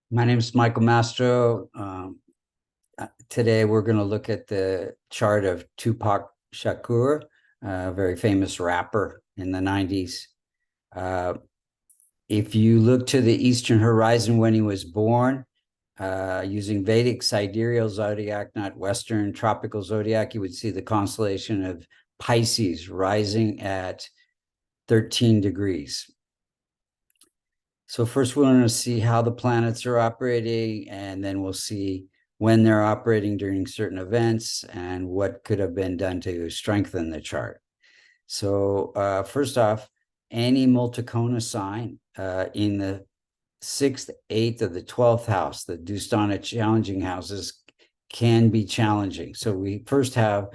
My name is Michael Mastro. Today we're going to look at the chart of Tupak Shakur, a very famous rapper in the 90s. If you look to the eastern horizon when he was born, using Vedic sidereal zodiac, not Western tropical zodiac, you would see the constellation of Pisces rising at 13 degrees. So first we're going to see how the planets are operating, and then we'll see when they're operating during certain events and what could have been done to strengthen the chart. So first off, any multicona sign in the 6th, 8th, or the 12th house, the Dustana challenging houses, can be challenging. So we first have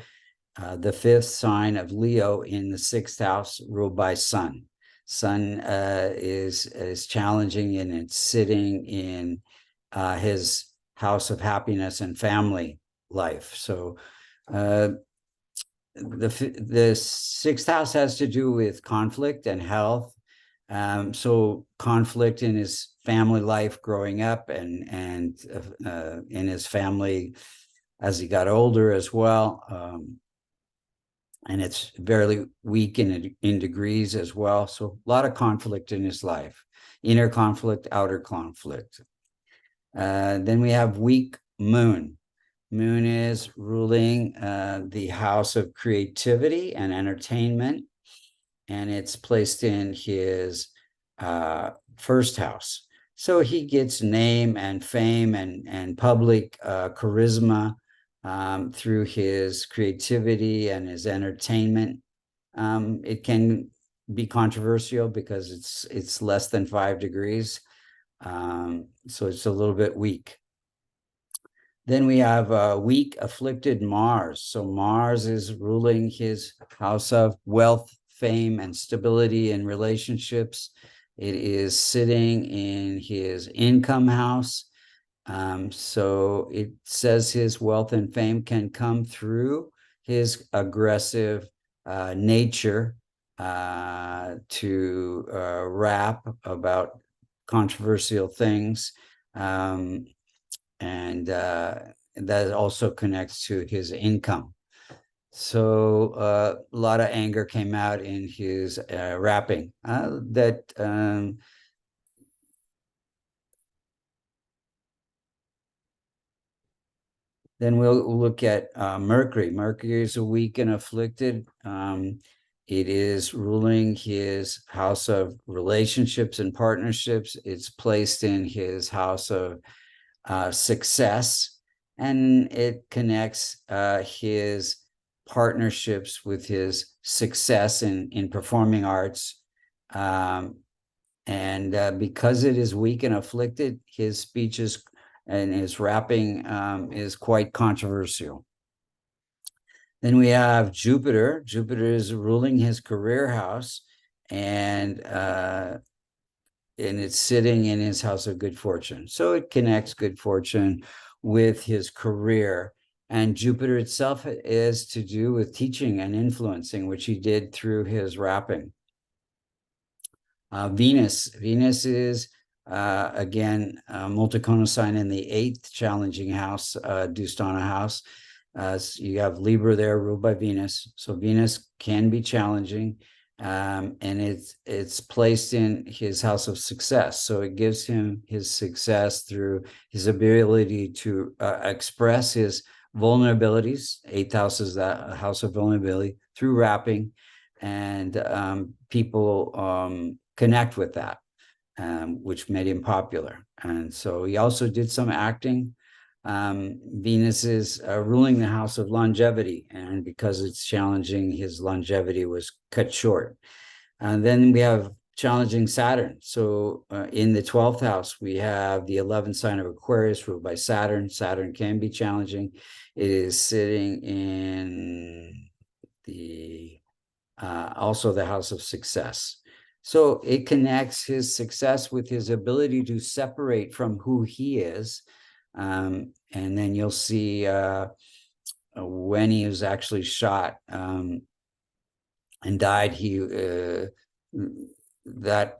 the 5th sign of Leo in the 6th house, ruled by Sun. Sun is challenging, and it's sitting in his house of happiness and family life. So the 6th house has to do with conflict and health. So conflict in his family life growing up, and in his family as he got older as well. And it's very weak in degrees as well. So a lot of conflict in his life, inner conflict, outer conflict. Then we have weak moon. Moon is ruling the house of creativity and entertainment, and it's placed in his first house. So he gets name and fame and public charisma through his creativity and his entertainment. It can be controversial because it's less than 5 degrees. So it's a little bit weak. Then we have weak afflicted Mars. So Mars is ruling his house of wealth, fame, and stability in relationships. It is sitting in his income house. So it says his wealth and fame can come through his aggressive nature to rap about controversial things. And that also connects to his income. So a lot of anger came out in his rapping. Then we'll look at Mercury. Mercury is a weak and afflicted. It is ruling his house of relationships and partnerships. It's placed in his house of success, and it connects his partnerships with his success in performing arts. And because it is weak and afflicted, his speeches and his rapping is quite controversial. Then we have Jupiter. Jupiter is ruling his career house, and it's sitting in his house of good fortune. So it connects good fortune with his career. And Jupiter itself is to do with teaching and influencing, which he did through his rapping. Venus is, again, multicona sign in the 8th challenging house, Dustana house. So you have Libra there, ruled by Venus. So Venus can be challenging. And it's placed in his house of success. So it gives him his success through his ability to express his vulnerabilities. 8th house is that house of vulnerability through rapping, and people connect with that, which made him popular. And so he also did some acting. Venus is ruling the house of longevity, and because it's challenging, his longevity was cut short. And then we have challenging Saturn. So in the 12th house, we have the 11th sign of Aquarius, ruled by Saturn. Saturn can be challenging. It is sitting in the also the house of success. So it connects his success with his ability to separate from who he is. And then you'll see when he was actually shot and died, that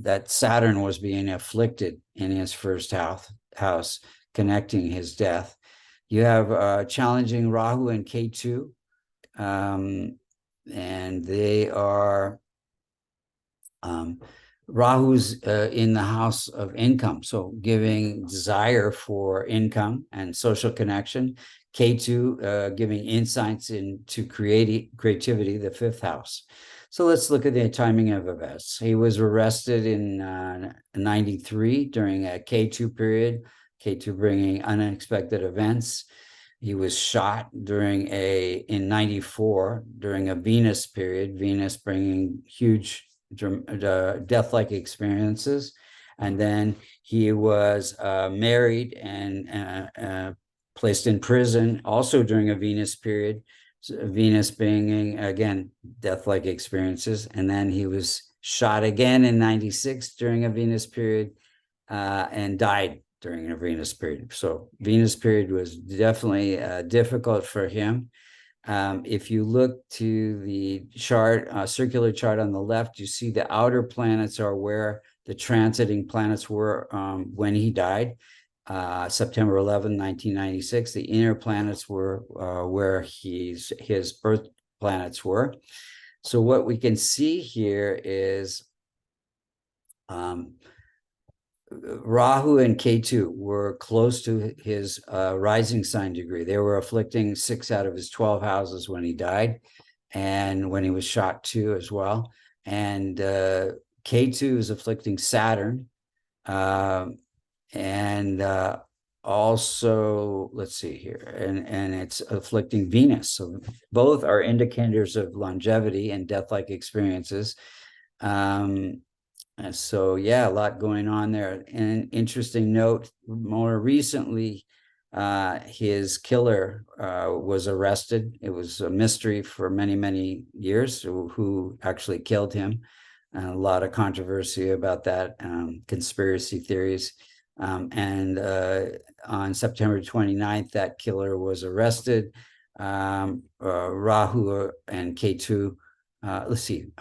that Saturn was being afflicted in his first house, connecting his death. You have challenging Rahu and Ketu, and they are Rahu's in the house of income, so giving desire for income and social connection. Ketu giving insights into creativity, the fifth house. So let's look at the timing of events. He was arrested in 93 during a Ketu period, Ketu bringing unexpected events. He was shot in 94 during a Venus period, Venus bringing huge death-like experiences. And then he was married and placed in prison also during a Venus period, Venus bringing, again, death-like experiences. And then he was shot again in 96 during a Venus period and died during a Venus period. So Venus period was definitely difficult for him. If you look to the chart, circular chart on the left, you see the outer planets are where the transiting planets were when he died, September 11, 1996. The inner planets were where his birth planets were. So what we can see here is Rahu and Ketu were close to his rising sign degree. They were afflicting 6 out of his 12 houses when he died, and when he was shot too as well. And Ketu is afflicting Saturn, and also, let's see here, and it's afflicting Venus. So both are indicators of longevity and death-like experiences. And so, yeah, a lot going on there. And an interesting note, more recently, his killer was arrested. It was a mystery for many, many years who actually killed him. A lot of controversy about that, conspiracy theories. And on September 29th, that killer was arrested. Rahu and Ketu, let's see.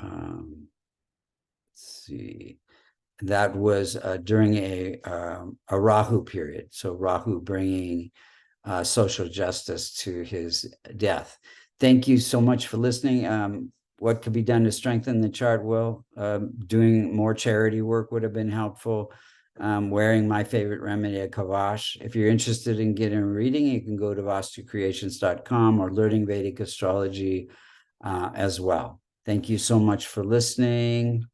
That was during a Rahu period. So Rahu bringing social justice to his death. Thank you so much for listening. What could be done to strengthen the chart? Well, doing more charity work would have been helpful. Wearing my favorite remedy, a kavash. If you're interested in getting a reading, you can go to vastucreations.com or learning Vedic Astrology as well. Thank you so much for listening.